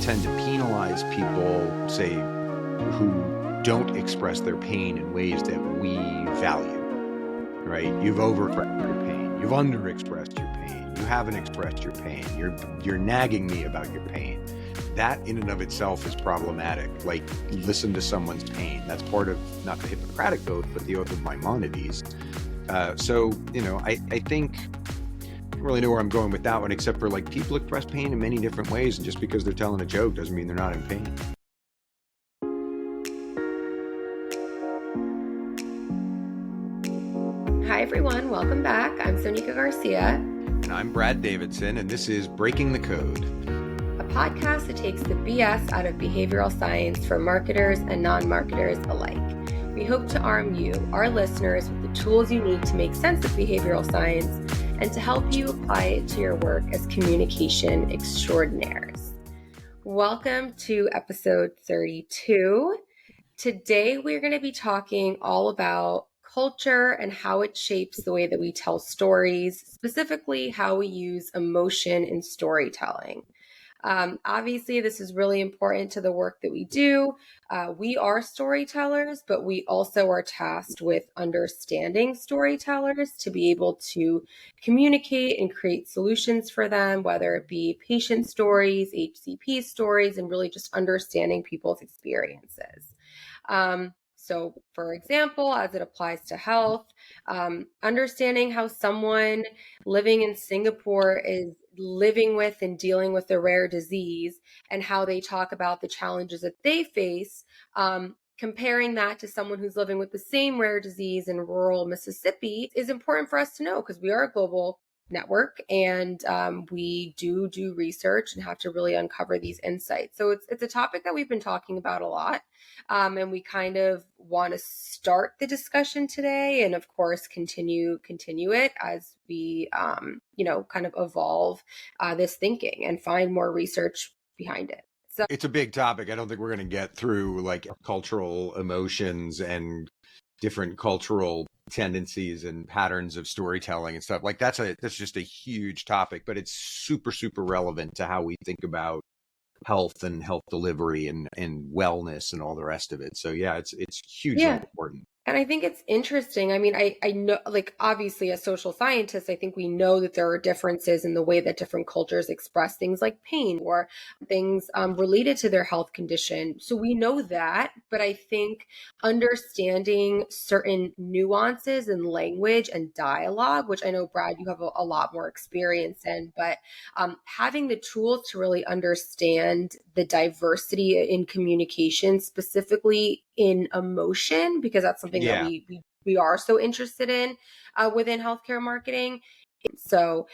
tend to penalize people, say, who don't express their pain in ways that we value, right? You've overexpressed your pain. You've underexpressed your pain. You haven't expressed your pain. You're nagging me about your pain. That in and of itself is problematic. Like, listen to someone's pain. That's part of not the Hippocratic Oath, but the Oath of Maimonides. So, I think I don't really know where I'm going with that one, except for like people express pain in many different ways. And just because they're telling a joke doesn't mean they're not in pain. Hi, everyone. Welcome back. I'm Sonika Garcia. And I'm Brad Davidson, and this is Breaking the Code, a podcast that takes the BS out of behavioral science for marketers and non-marketers alike. We hope to arm you, our listeners, with the tools you need to make sense of behavioral science and to help you apply it to your work as communication extraordinaires. Welcome to episode 32. Today, we're going to be talking all about culture and how it shapes the way that we tell stories, specifically how we use emotion in storytelling. Obviously, this is really important to the work that we do. We are storytellers, but we also are tasked with understanding storytellers to be able to communicate and create solutions for them, whether it be patient stories, HCP stories, and really just understanding people's experiences. So, for example, as it applies to health, understanding how someone living in Singapore is living with and dealing with a rare disease and how they talk about the challenges that they face, comparing that to someone who's living with the same rare disease in rural Mississippi is important for us to know because we are a global network and we do research and have to really uncover these insights. So it's a topic that we've been talking about a lot, and we kind of want to start the discussion today and of course continue it as we kind of evolve this thinking and find more research behind it. So it's a big topic. I don't think we're going to get through like cultural emotions and different cultural tendencies and patterns of storytelling and stuff. Like that's just a huge topic, but it's super, super relevant to how we think about health and health delivery and wellness and all the rest of it. So yeah, it's hugely important. And I think it's interesting. I mean, I know, like, obviously as social scientists, I think we know that there are differences in the way that different cultures express things like pain or things related to their health condition. So we know that, but I think understanding certain nuances in language and dialogue, which I know, Brad, you have a lot more experience in, but having the tools to really understand the diversity in communication, specifically in emotion, because that's something that we are so interested in within healthcare marketing. So,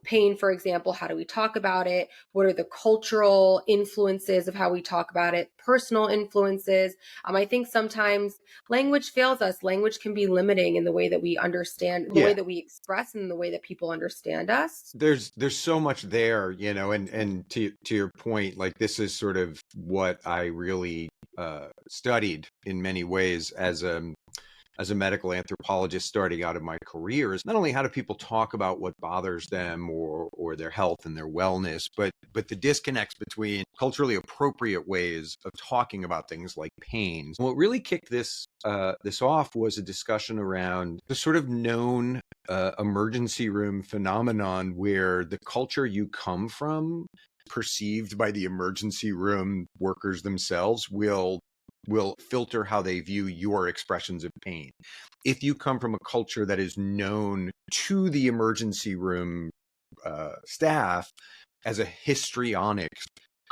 pain, for example, how do we talk about it? What are the cultural influences of how we talk about it? Personal influences. I think sometimes language fails us. Language can be limiting in the way that we understand, the way that we express, and the way that people understand us. There's so much there, and to your point, like this is sort of what I really studied in many ways as a medical anthropologist starting out of my career, is not only how do people talk about what bothers them or their health and their wellness, but the disconnects between culturally appropriate ways of talking about things like pain. What really kicked this off was a discussion around the sort of known emergency room phenomenon where the culture you come from, perceived by the emergency room workers themselves, will filter how they view your expressions of pain. If you come from a culture that is known to the emergency room staff as a histrionic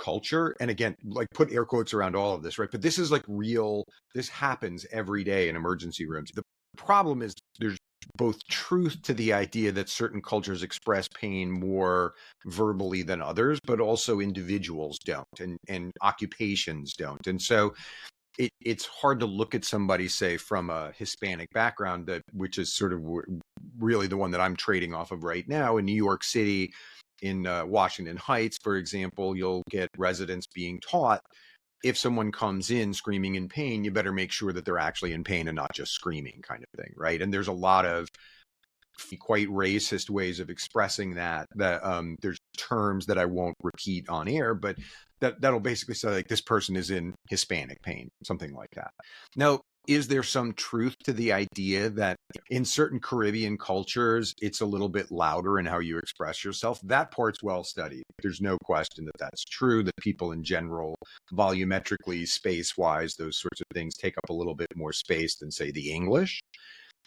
culture, and again, like put air quotes around all of this, right? But this is like real, this happens every day in emergency rooms. The problem is there's both truth to the idea that certain cultures express pain more verbally than others, but also individuals don't and occupations don't. And so it's hard to look at somebody, say, from a Hispanic background, which is sort of really the one that I'm trading off of right now. In New York City, in Washington Heights, for example, you'll get residents being taught, if someone comes in screaming in pain, you better make sure that they're actually in pain and not just screaming, kind of thing, right? And there's a lot of quite racist ways of expressing that. There's terms that I won't repeat on air, but that'll basically say like this person is in Hispanic pain, something like that. Now, is there some truth to the idea that in certain Caribbean cultures, it's a little bit louder in how you express yourself? That part's well studied. There's no question that that's true, that people in general, volumetrically, space-wise, those sorts of things take up a little bit more space than, say, the English.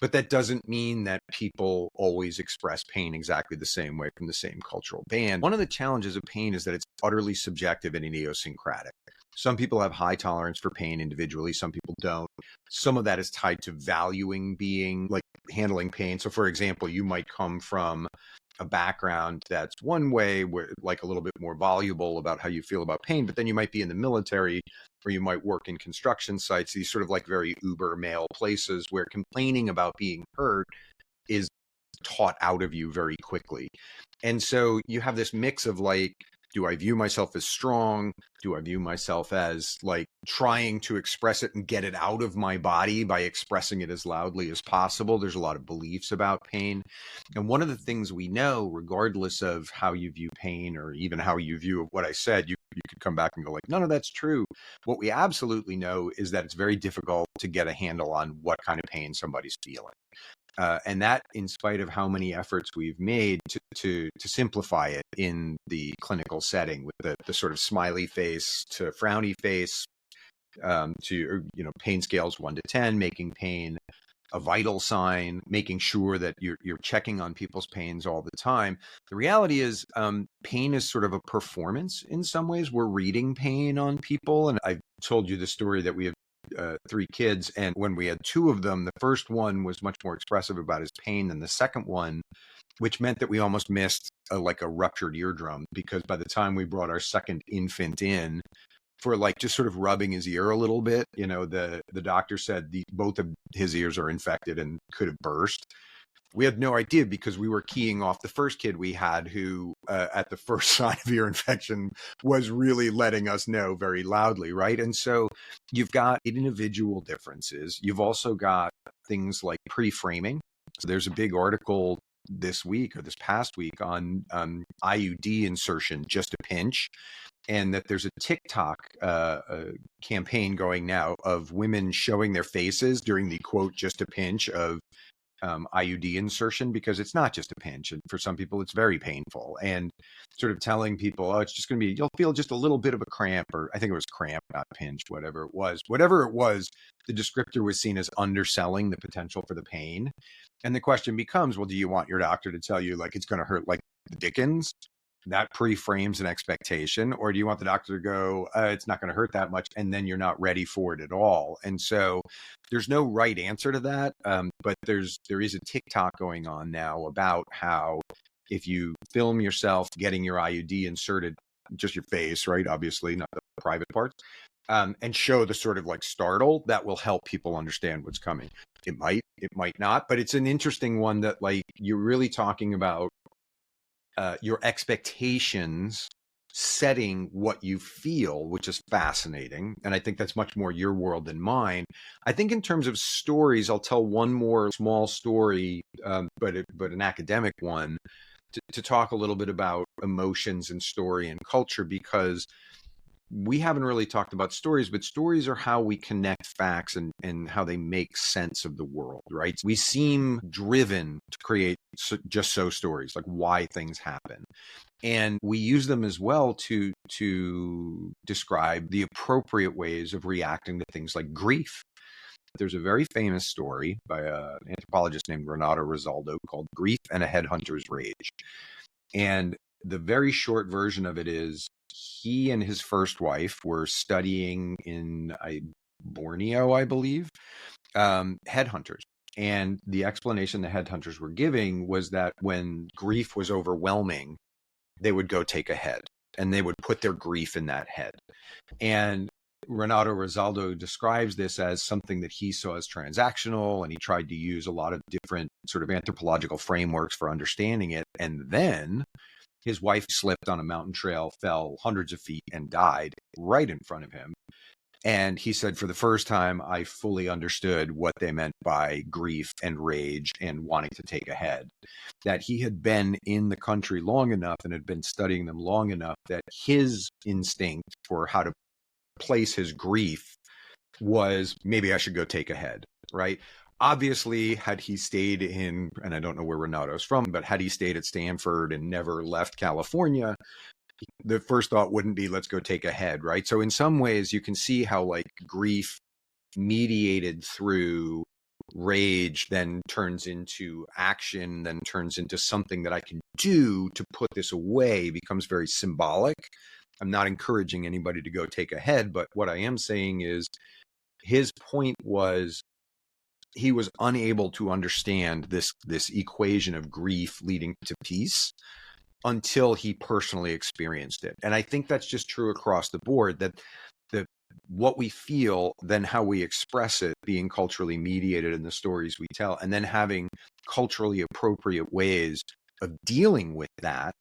But that doesn't mean that people always express pain exactly the same way from the same cultural band. One of the challenges of pain is that it's utterly subjective and idiosyncratic. Some people have high tolerance for pain individually, some people don't. Some of that is tied to valuing being, like handling pain. So for example, you might come from a background that's one way, where like a little bit more voluble about how you feel about pain, but then you might be in the military or you might work in construction sites, these sort of like very uber male places where complaining about being hurt is taught out of you very quickly. And so you have this mix of like, do I view myself as strong? Do I view myself as like trying to express it and get it out of my body by expressing it as loudly as possible? There's a lot of beliefs about pain. And one of the things we know, regardless of how you view pain or even how you view what I said, you could come back and go like, none of that's true. What we absolutely know is that it's very difficult to get a handle on what kind of pain somebody's feeling. And that, in spite of how many efforts we've made to simplify it in the clinical setting, with the sort of smiley face to frowny face, to pain scales 1 to 10, making pain a vital sign, making sure that you're checking on people's pains all the time. The reality is, pain is sort of a performance in some ways. We're reading pain on people, and I've told you the story that we have 3 kids, and when we had 2 of them, the first one was much more expressive about his pain than the second one, which meant that we almost missed like a ruptured eardrum, because by the time we brought our second infant in for like just sort of rubbing his ear a little bit, the doctor said both of his ears are infected and could have burst. We had no idea because we were keying off the first kid we had who, at the first sign of ear infection, was really letting us know very loudly, right? And so you've got individual differences. You've also got things like pre-framing. So there's a big article this week or this past week on IUD insertion, just a pinch. And that there's a TikTok campaign going now of women showing their faces during the quote, just a pinch of IUD insertion, because it's not just a pinch. And for some people, it's very painful. And sort of telling people, oh, it's just going to be, you'll feel just a little bit of a cramp, or I think it was cramp, not pinch, whatever it was. Whatever it was, the descriptor was seen as underselling the potential for the pain. And the question becomes, well, do you want your doctor to tell you like it's going to hurt like the Dickens? That pre-frames an expectation. Or do you want the doctor to go, it's not going to hurt that much, and then you're not ready for it at all? And so there's no right answer to that. But there is a TikTok going on now about how if you film yourself getting your IUD inserted, just your face, right? Obviously, not the private parts, and show the sort of like startle, that will help people understand what's coming. It might not, but it's an interesting one that like you're really talking about your expectations setting what you feel, which is fascinating. And I think that's much more your world than mine. I think in terms of stories, I'll tell one more small story, but an academic one, to talk a little bit about emotions and story and culture, because we haven't really talked about stories, but stories are how we connect facts and how they make sense of the world, right? We seem driven to create just so stories, like why things happen. And we use them as well to describe the appropriate ways of reacting to things like grief. There's a very famous story by an anthropologist named Renato Rosaldo called Grief and a Headhunter's Rage. And the very short version of it is, he and his first wife were studying in Borneo, I believe, headhunters. And the explanation the headhunters were giving was that when grief was overwhelming, they would go take a head and they would put their grief in that head. And Renato Rosaldo describes this as something that he saw as transactional, and he tried to use a lot of different sort of anthropological frameworks for understanding it. And then his wife slipped on a mountain trail, fell hundreds of feet, and died right in front of him. And he said, for the first time, I fully understood what they meant by grief and rage and wanting to take a head. That he had been in the country long enough and had been studying them long enough that his instinct for how to place his grief was, maybe I should go take a head, right? Obviously, had he stayed in, and I don't know where Renato's from, but had he stayed at Stanford and never left California, the first thought wouldn't be, let's go take a head, right? So in some ways, you can see how like grief mediated through rage then turns into action, then turns into something that I can do to put this away, becomes very symbolic. I'm not encouraging anybody to go take a head, but what I am saying is his point was he was unable to understand this equation of grief leading to peace until he personally experienced it. And I think that's just true across the board, that the what we feel, then how we express it, being culturally mediated in the stories we tell, and then having culturally appropriate ways of dealing with that,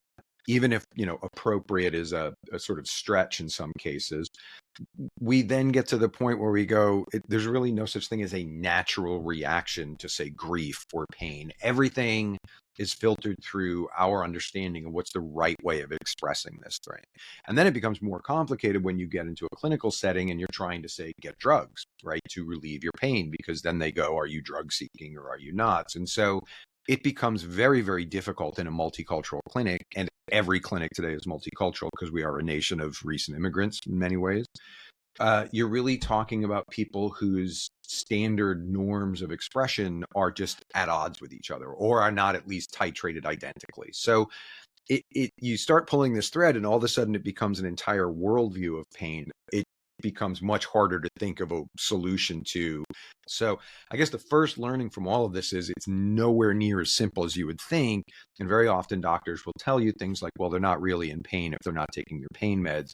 even if, appropriate is a sort of stretch in some cases, we then get to the point where we go, there's really no such thing as a natural reaction to, say, grief or pain. Everything is filtered through our understanding of what's the right way of expressing this thing. And then it becomes more complicated when you get into a clinical setting and you're trying to say, get drugs, right, to relieve your pain, because then they go, are you drug seeking or are you not? And so it becomes very, very difficult in a multicultural clinic. And every clinic today is multicultural because we are a nation of recent immigrants in many ways. You're really talking about people whose standard norms of expression are just at odds with each other, or are not at least titrated identically. So you start pulling this thread, and all of a sudden it becomes an entire worldview of pain. It becomes much harder to think of a solution to. So I guess the first learning from all of this is it's nowhere near as simple as you would think. And very often doctors will tell you things like, well, they're not really in pain if they're not taking their pain meds.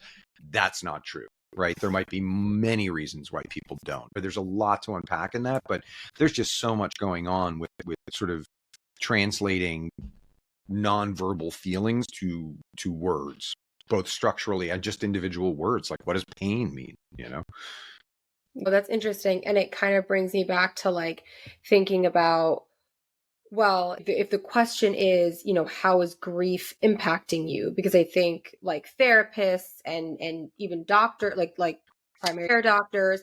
That's not true, right? There might be many reasons why people don't, but there's a lot to unpack in that. But there's just so much going on with sort of translating nonverbal feelings to words, both structurally and just individual words. Like, what does pain mean? Well, that's interesting. And it kind of brings me back to like thinking about, well, if the question is, how is grief impacting you? Because I think like therapists and even doctor, like primary care doctors,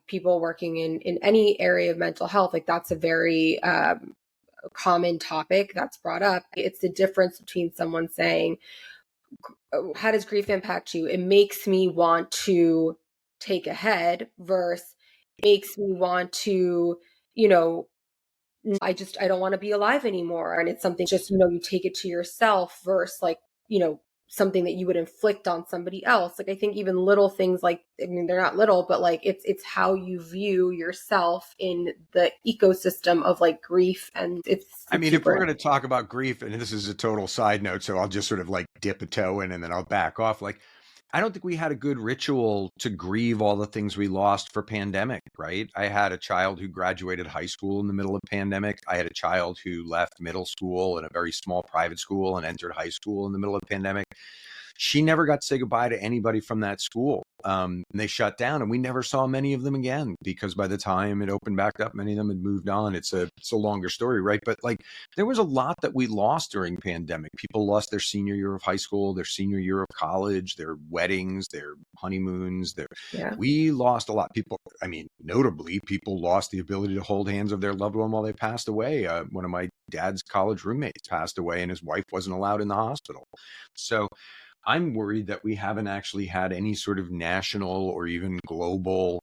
people working in any area of mental health, like that's a very common topic that's brought up. It's the difference between someone saying, how does grief impact you? It makes me want to take a head, versus makes me want to, I don't want to be alive anymore. And it's something just, you take it to yourself, versus like, something that you would inflict on somebody else. Like, I think even little things like, I mean, they're not little, but like it's how you view yourself in the ecosystem of like grief. And if we're going to talk about grief, and this is a total side note, so I'll just sort of like dip a toe in and then I'll back off. Like, I don't think we had a good ritual to grieve all the things we lost for pandemic, right? I had a child who graduated high school in the middle of pandemic. I had a child who left middle school in a very small private school and entered high school in the middle of pandemic. She never got to say goodbye to anybody from that school. And they shut down, and we never saw many of them again, because by the time it opened back up, many of them had moved on. It's a longer story, right? But like, there was a lot that we lost during pandemic. People lost their senior year of high school, their senior year of college, their weddings, their honeymoons. We lost a lot. People, notably, people lost the ability to hold hands of their loved one while they passed away. One of my dad's college roommates passed away, and his wife wasn't allowed in the hospital. So I'm worried that we haven't actually had any sort of national or even global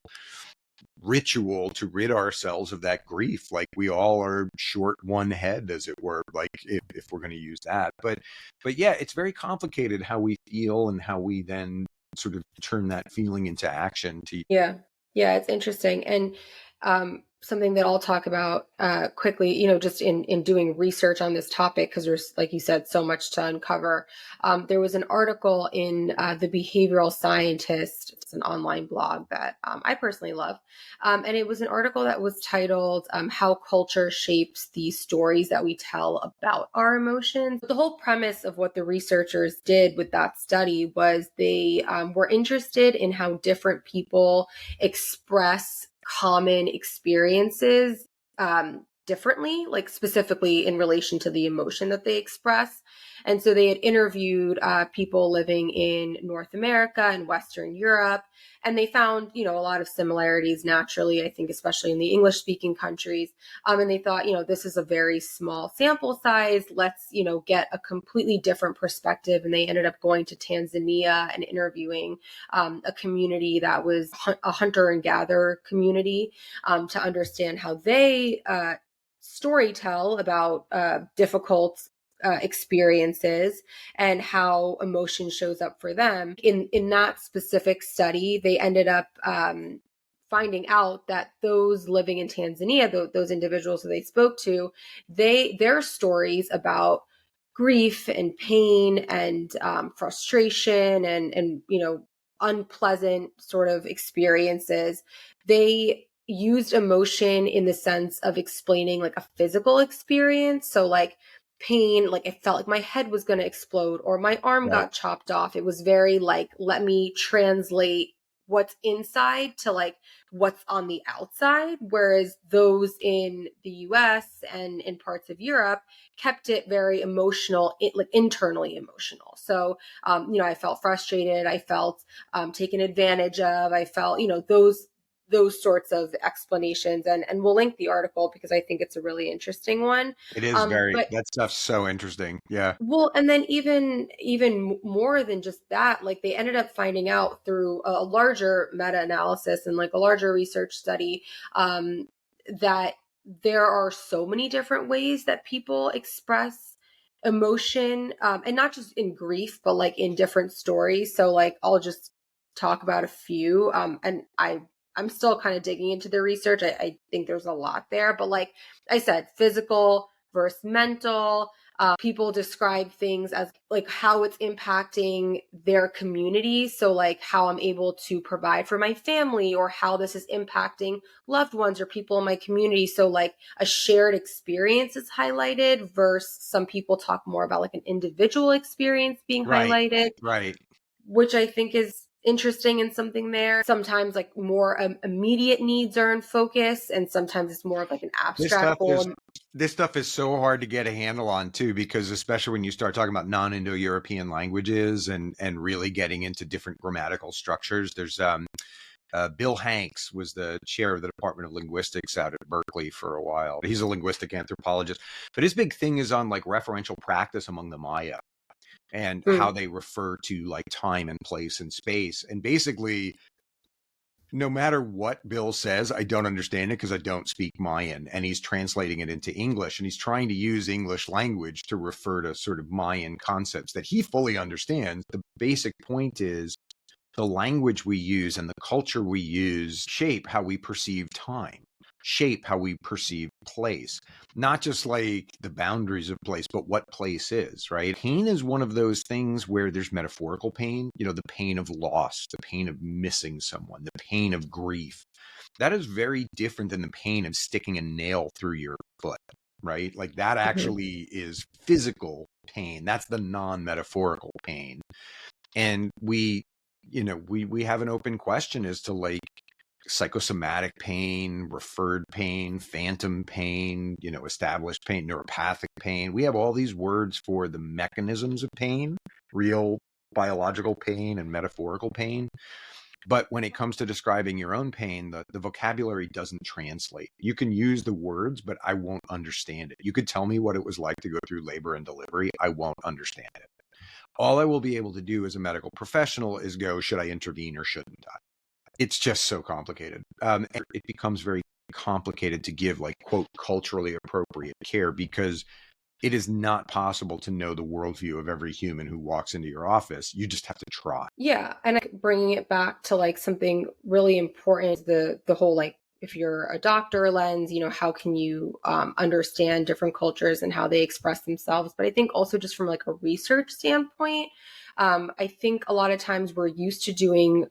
ritual to rid ourselves of that grief. Like, we all are short one head, as it were, like if we're going to use that. But yeah, it's very complicated how we feel and how we then sort of turn that feeling into action. Yeah, it's interesting. And something that I'll talk about quickly, just in doing research on this topic, because there's, like you said, so much to uncover. There was an article in The Behavioral Scientist. It's an online blog that I personally love. And it was an article that was titled How Culture Shapes the Stories That We Tell About Our Emotions. The whole premise of what the researchers did with that study was they were interested in how different people express common experiences differently, like specifically in relation to the emotion that they express. And so they had interviewed people living in North America and Western Europe, and they found, a lot of similarities naturally, I think, especially in the English speaking countries. And they thought, this is a very small sample size. Let's, get a completely different perspective. And they ended up going to Tanzania and interviewing a community that was a hunter and gatherer community to understand how they storytell about difficult experiences and how emotion shows up for them. In that specific study, they ended up finding out that those living in Tanzania, those individuals that they spoke to, their stories about grief and pain and frustration and unpleasant sort of experiences, they used emotion in the sense of explaining like a physical experience. So like pain, like it felt like my head was going to explode or my arm Right. got chopped off. It was very like, let me translate what's inside to like what's on the outside. Whereas those in the US and in parts of Europe kept it very emotional, like internally emotional. So, I felt frustrated. I felt taken advantage of. I felt, those sorts of explanations, and we'll link the article because I think it's a really interesting one. It is But that stuff's so interesting. Yeah. well, and then even more than just that, like they ended up finding out through a larger meta-analysis and like a larger research study that there are so many different ways that people express emotion, and not just in grief, but like in different stories. So like I'll just talk about a few, and I'm still kind of digging into the research. I think there's a lot there, but like I said, physical versus mental. People describe things as like how it's impacting their community. So like how I'm able to provide for my family or how this is impacting loved ones or people in my community. So like a shared experience is highlighted versus some people talk more about like an individual experience being Right. highlighted, Right. which I think is interesting and something there. Sometimes like more immediate needs are in focus, and sometimes it's more of like an This abstract stuff is goal. this stuff is so hard to get a handle on too, because especially when you start talking about non-Indo-European languages and really getting into different grammatical structures. There's Bill Hanks was the chair of the Department of Linguistics out at Berkeley for a while. He's a linguistic anthropologist, but his big thing is on like referential practice among the Maya and how they refer to like time and place and space. And basically, no matter what Bill says, I don't understand it because I don't speak Mayan, and he's translating it into English, and he's trying to use English language to refer to sort of Mayan concepts that he fully understands. The basic point is the language we use and the culture we use shape how we perceive time, shape how we perceive place, not just like the boundaries of place, but what place is, right? Pain is one of those things where there's metaphorical pain, the pain of loss, the pain of missing someone, the pain of grief. That is very different than the pain of sticking a nail through your foot, right? Like that actually is physical pain. That's the non-metaphorical pain. And we have an open question as to like psychosomatic pain, referred pain, phantom pain, established pain, neuropathic pain. We have all these words for the mechanisms of pain, real biological pain and metaphorical pain. But when it comes to describing your own pain, the vocabulary doesn't translate. You can use the words, but I won't understand it. You could tell me what it was like to go through labor and delivery. I won't understand it. All I will be able to do as a medical professional is go, should I intervene or shouldn't I? It's just so complicated. And it becomes very complicated to give like, quote, culturally appropriate care because it is not possible to know the worldview of every human who walks into your office. You just have to try. Yeah. And bringing it back to like something really important, the whole like if you're a doctor lens, how can you understand different cultures and how they express themselves? But I think also just from like a research standpoint, I think a lot of times we're used to doing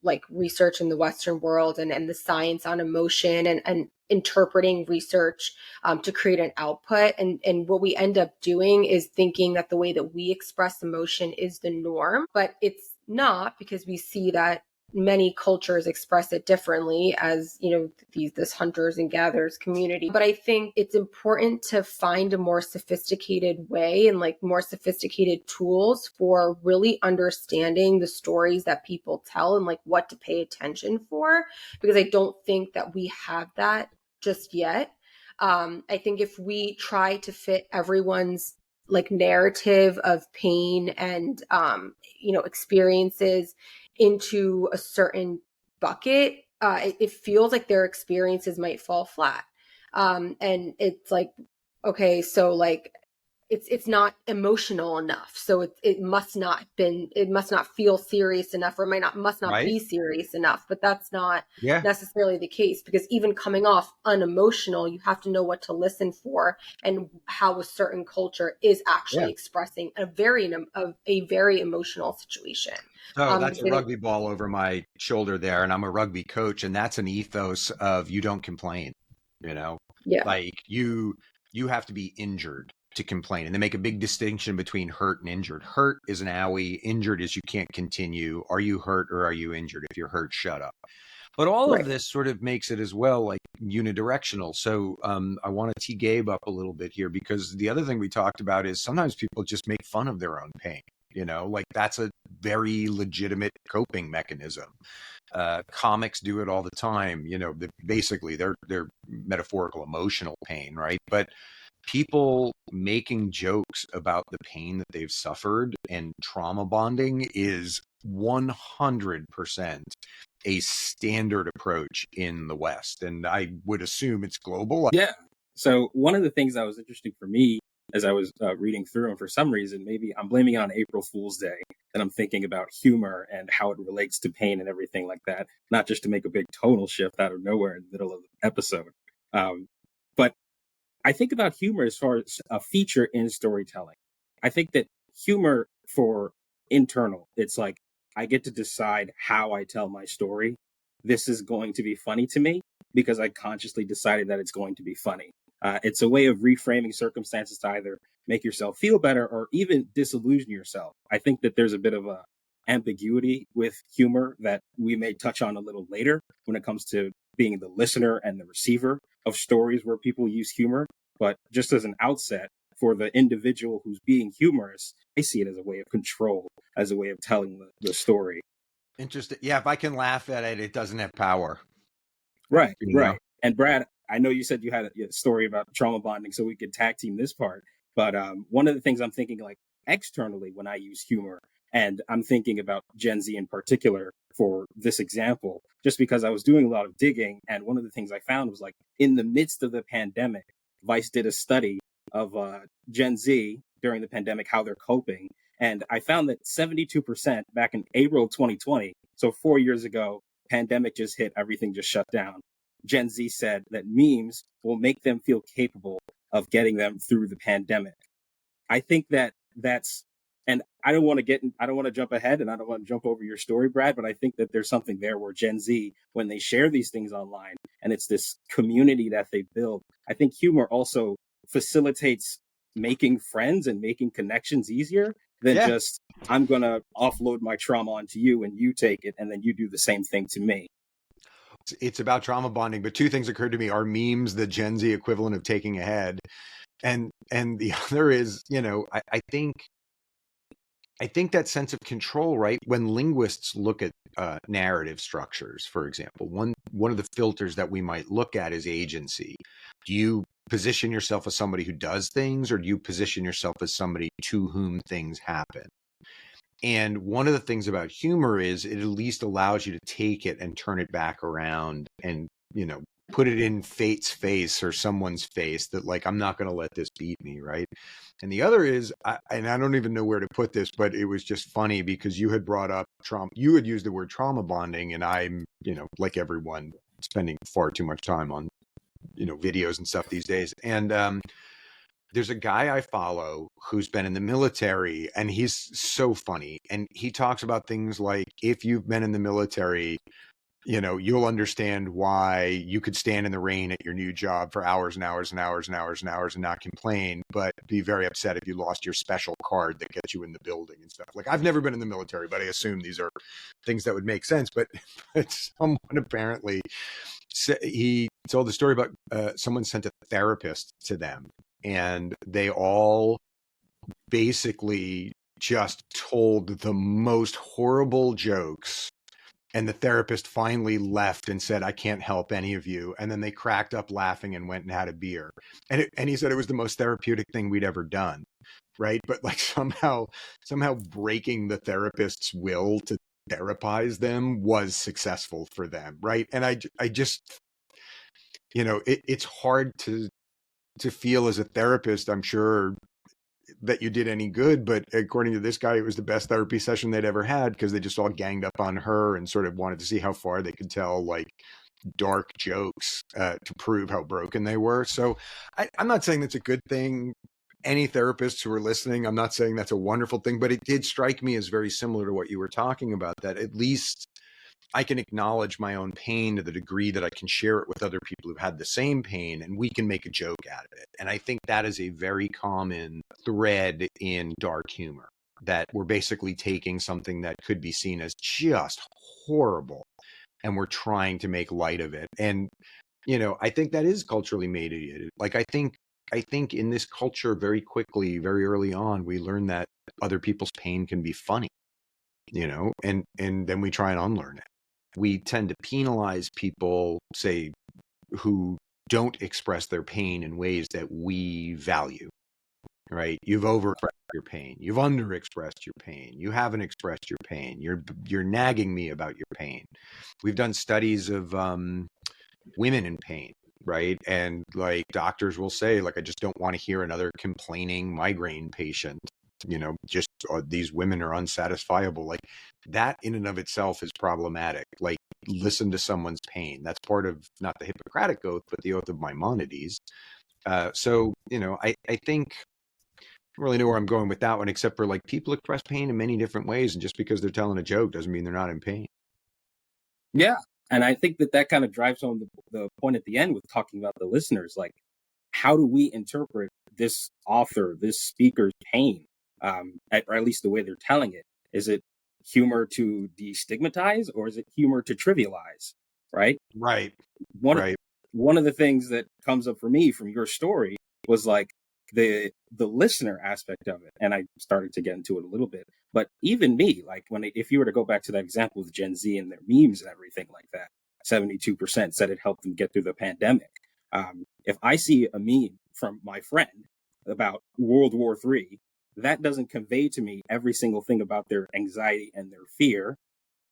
like research in the Western world and the science on emotion and interpreting research to create an output. And what we end up doing is thinking that the way that we express emotion is the norm, but it's not, because we see that many cultures express it differently as this hunters and gatherers community. But I think it's important to find a more sophisticated way and like more sophisticated tools for really understanding the stories that people tell and like what to pay attention for, because I don't think that we have that just yet. I think if we try to fit everyone's like narrative of pain and experiences into a certain bucket, it feels like their experiences might fall flat. And it's like, okay, so like it's not emotional enough, so it must not feel serious enough, or must not Right. be serious enough. But that's not Yeah. necessarily the case, because even coming off unemotional, you have to know what to listen for and how a certain culture is actually expressing a very emotional situation. So that's a rugby ball over my shoulder there, and I'm a rugby coach, and that's an ethos of you don't complain, like you have to be injured to complain. And they make a big distinction between hurt and injured. Hurt is an owie, injured is you can't continue. Are you hurt or are you injured? If you're hurt, shut up. But all of this sort of makes it as well like unidirectional. So I want to tee Gabe up a little bit here, because the other thing we talked about is sometimes people just make fun of their own pain. Like that's a very legitimate coping mechanism. Comics do it all the time. Basically they're metaphorical emotional pain, right? But people making jokes about the pain that they've suffered and trauma bonding is 100% a standard approach in the West. And I would assume it's global. Yeah. So one of the things that was interesting for me as I was reading through, and for some reason, maybe I'm blaming it on April Fool's Day, and I'm thinking about humor and how it relates to pain and everything like that, not just to make a big tonal shift out of nowhere in the middle of the episode. But I think about humor as far as a feature in storytelling. I think that humor for internal, it's like I get to decide how I tell my story. This is going to be funny to me because I consciously decided that it's going to be funny. It's a way of reframing circumstances to either make yourself feel better or even disillusion yourself. I think that there's a bit of a ambiguity with humor that we may touch on a little later when it comes to being the listener and the receiver of stories where people use humor. But just as an outset, for the individual who's being humorous, I see it as a way of control, as a way of telling the story. Interesting. Yeah, if I can laugh at it, it doesn't have power. Right, right. And Brad, I know you said you had a story about trauma bonding, so we could tag team this part. But one of the things I'm thinking like externally when I use humor, and I'm thinking about Gen Z in particular for this example, just because I was doing a lot of digging. And one of the things I found was like in the midst of the pandemic, Vice did a study of Gen Z during the pandemic, how they're coping. And I found that 72% back in April 2020, so 4 years ago, pandemic just hit, everything just shut down. Gen Z said that memes will make them feel capable of getting them through the pandemic. I think that's, and I don't want to jump ahead and I don't want to jump over your story, Brad, but I think that there's something there where Gen Z, when they share these things online and it's this community that they build, I think humor also facilitates making friends and making connections easier than just, I'm going to offload my trauma onto you and you take it and then you do the same thing to me. It's about trauma bonding, but two things occurred to me. Are memes the Gen Z equivalent of taking a head? And the other is, I think that sense of control, right? When linguists look at narrative structures, for example, one of the filters that we might look at is agency. Do you position yourself as somebody who does things, or do you position yourself as somebody to whom things happen? And one of the things about humor is it at least allows you to take it and turn it back around and, put it in fate's face or someone's face that like, I'm not going to let this beat me. Right. And the other is, and I don't even know where to put this, but it was just funny because you had brought up trauma. You had used the word trauma bonding, and I'm, like everyone, spending far too much time on, videos and stuff these days. And there's a guy I follow who's been in the military, and he's so funny. And he talks about things like, if you've been in the military, you'll understand why you could stand in the rain at your new job for hours and hours and hours and hours and hours and not complain, but be very upset if you lost your special card that gets you in the building and stuff. Like, I've never been in the military, but I assume these are things that would make sense. But someone apparently, he told the story about someone sent a therapist to them, and they all basically just told the most horrible jokes. And the therapist finally left and said, "I can't help any of you." And then they cracked up laughing and went and had a beer. And he said it was the most therapeutic thing we'd ever done. Right. But like somehow breaking the therapist's will to therapize them was successful for them. Right. And I just, it's hard to feel as a therapist, I'm sure, that you did any good, but according to this guy, it was the best therapy session they'd ever had, because they just all ganged up on her and sort of wanted to see how far they could tell like dark jokes to prove how broken they were. So I'm not saying that's a good thing. Any therapists who are listening, I'm not saying that's a wonderful thing, but it did strike me as very similar to what you were talking about, that at least I can acknowledge my own pain to the degree that I can share it with other people who've had the same pain, and we can make a joke out of it. And I think that is a very common thread in dark humor, that we're basically taking something that could be seen as just horrible, and we're trying to make light of it. And, I think that is culturally mediated. Like, I think in this culture, very quickly, very early on, we learn that other people's pain can be funny, and then we try and unlearn it. We tend to penalize people, say, who don't express their pain in ways that we value, right? You've overexpressed your pain. You've underexpressed your pain. You haven't expressed your pain. You're nagging me about your pain. We've done studies of women in pain, right? And like doctors will say, like, I just don't want to hear another complaining migraine patient. Just these women are unsatisfiable. Like, that in and of itself is problematic. Like, listen to someone's pain. That's part of not the Hippocratic oath, but the oath of Maimonides. So, I think I don't really know where I'm going with that one, except for like, people express pain in many different ways. And just because they're telling a joke doesn't mean they're not in pain. Yeah. And I think that kind of drives home the point at the end with talking about the listeners. Like, how do we interpret this author, this speaker's pain? Or at least the way they're telling it. Is it humor to destigmatize, or is it humor to trivialize? Right. Right. One of the things that comes up for me from your story was like the listener aspect of it, and I started to get into it a little bit. But even me, like, if you were to go back to that example with Gen Z and their memes and everything like that, 72% said it helped them get through the pandemic. If I see a meme from my friend about World War III, that doesn't convey to me every single thing about their anxiety and their fear.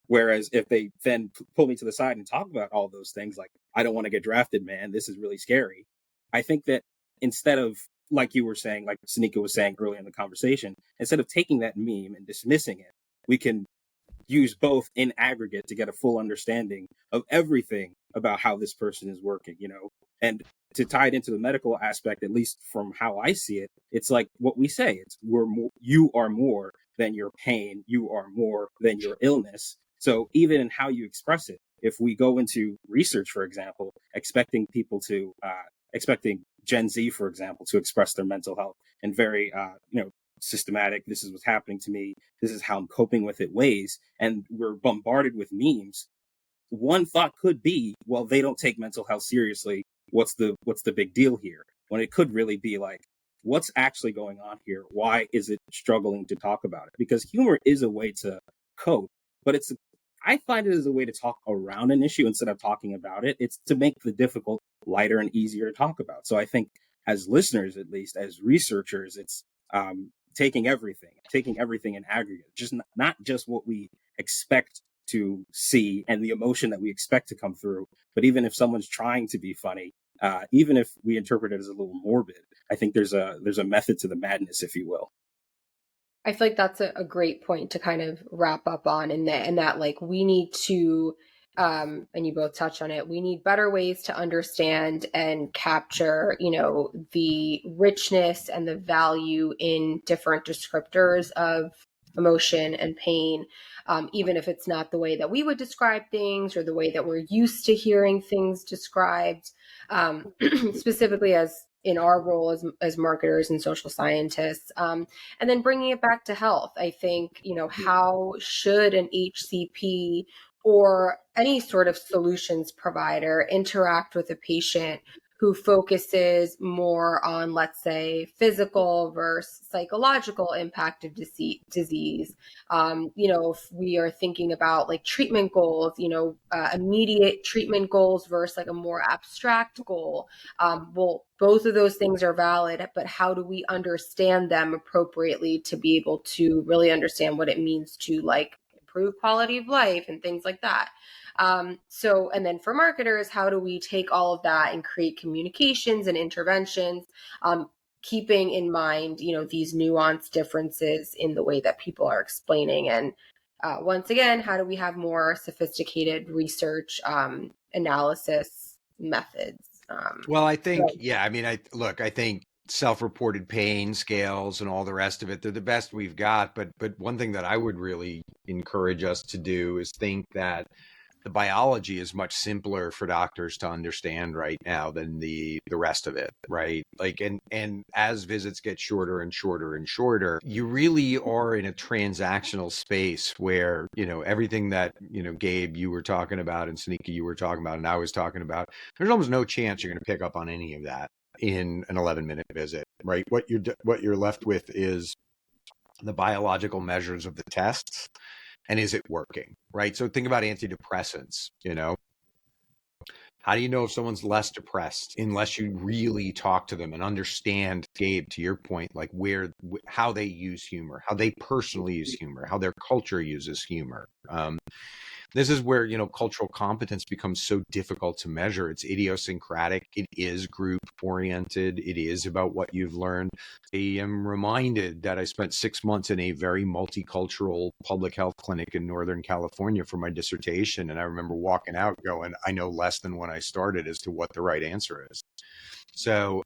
Whereas if they then pull me to the side and talk about all those things, like, I don't want to get drafted, man, this is really scary. I think that instead of, like you were saying, like Sanika was saying earlier in the conversation, instead of taking that meme and dismissing it, we can use both in aggregate to get a full understanding of everything about how this person is working, and to tie it into the medical aspect, at least from how I see it, it's like what we say, it's you are more than your pain. You are more than your illness. So even in how you express it, if we go into research, for example, expecting Gen Z, for example, to express their mental health in very, systematic, this is what's happening to me, this is how I'm coping with it ways, and we're bombarded with memes, one thought could be, well, they don't take mental health seriously. What's the big deal here? When it could really be like, what's actually going on here? Why is it struggling to talk about it? Because humor is a way to cope, but I find it as a way to talk around an issue instead of talking about it. It's to make the difficult lighter and easier to talk about. So I think as listeners, at least as researchers, it's taking everything in aggregate, just not just what we expect to see and the emotion that we expect to come through, but even if someone's trying to be funny, even if we interpret it as a little morbid, I think there's a method to the madness, if you will. I feel like that's a great point to kind of wrap up on, and that like we need to and you both touch on it, we need better ways to understand and capture, the richness and the value in different descriptors of emotion and pain, even if it's not the way that we would describe things or the way that we're used to hearing things described, specifically as in our role as marketers and social scientists. And then bringing it back to health, I think, how should an HCP or any sort of solutions provider interact with a patient who focuses more on, let's say, physical versus psychological impact of disease. If we are thinking about like treatment goals, immediate treatment goals versus like a more abstract goal. Well, both of those things are valid, but how do we understand them appropriately to be able to really understand what it means to like improve quality of life and things like that? And then for marketers, how do we take all of that and create communications and interventions, keeping in mind, these nuanced differences in the way that people are explaining? And once again, how do we have more sophisticated research analysis methods? Well, I think, I think self-reported pain scales and all the rest of it, they're the best we've got. But one thing that I would really encourage us to do is think that the biology is much simpler for doctors to understand right now than the rest of it, right? Like, and as visits get shorter and shorter and shorter, you really are in a transactional space where, everything that, Gabe, you were talking about, and Sanika, you were talking about, and I was talking about, there's almost no chance you're going to pick up on any of that in an 11-minute visit, right? What you're left with is the biological measures of the tests. And is it working, right? So think about antidepressants, How do you know if someone's less depressed unless you really talk to them and understand, Gabe, to your point, like how they use humor, how they personally use humor, how their culture uses humor. This is where, cultural competence becomes so difficult to measure. It's idiosyncratic. It is group oriented. It is about what you've learned. I am reminded that I spent 6 months in a very multicultural public health clinic in Northern California for my dissertation. And I remember walking out going, I know less than when I started as to what the right answer is. So,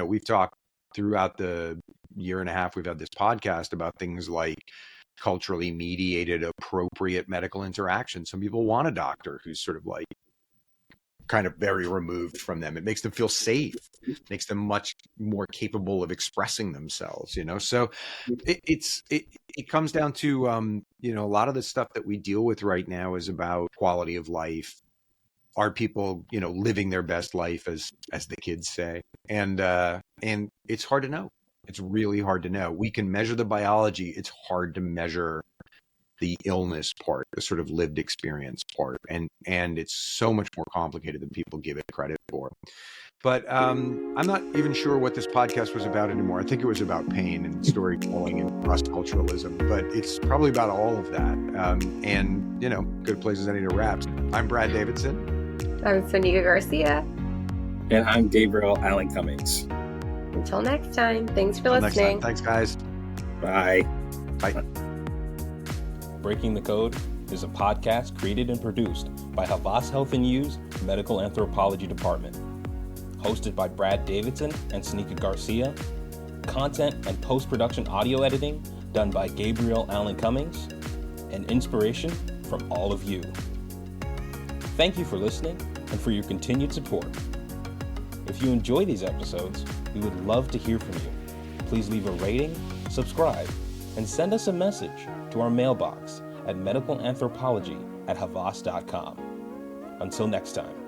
we've talked throughout the year and a half we've had this podcast about things like culturally mediated appropriate medical interaction. Some people want a doctor who's sort of like kind of very removed from them. It makes them feel safe, makes them much more capable of expressing themselves, So it comes down to, a lot of the stuff that we deal with right now is about quality of life. Are people, living their best life, as the kids say? And it's hard to know. It's really hard to know. We can measure the biology. It's hard to measure the illness part, the sort of lived experience part. And it's so much more complicated than people give it credit for. But I'm not even sure what this podcast was about anymore. I think it was about pain and storytelling and cross-culturalism, but it's probably about all of that. And, good places I need to wrap. I'm Brad Davidson. I'm Sanika Garcia. And I'm Gabriel Allen Cummings. Until next time, thanks for listening. Thanks, guys. Bye. Bye. Breaking the Code is a podcast created and produced by Havas Health and U's Medical Anthropology Department. Hosted by Brad Davidson and Sanika Garcia. Content and post-production audio editing done by Gabriel Allen Cummings. And inspiration from all of you. Thank you for listening and for your continued support. If you enjoy these episodes, we would love to hear from you. Please leave a rating, subscribe, and send us a message to our mailbox at medicalanthropology@havas.com. Until next time.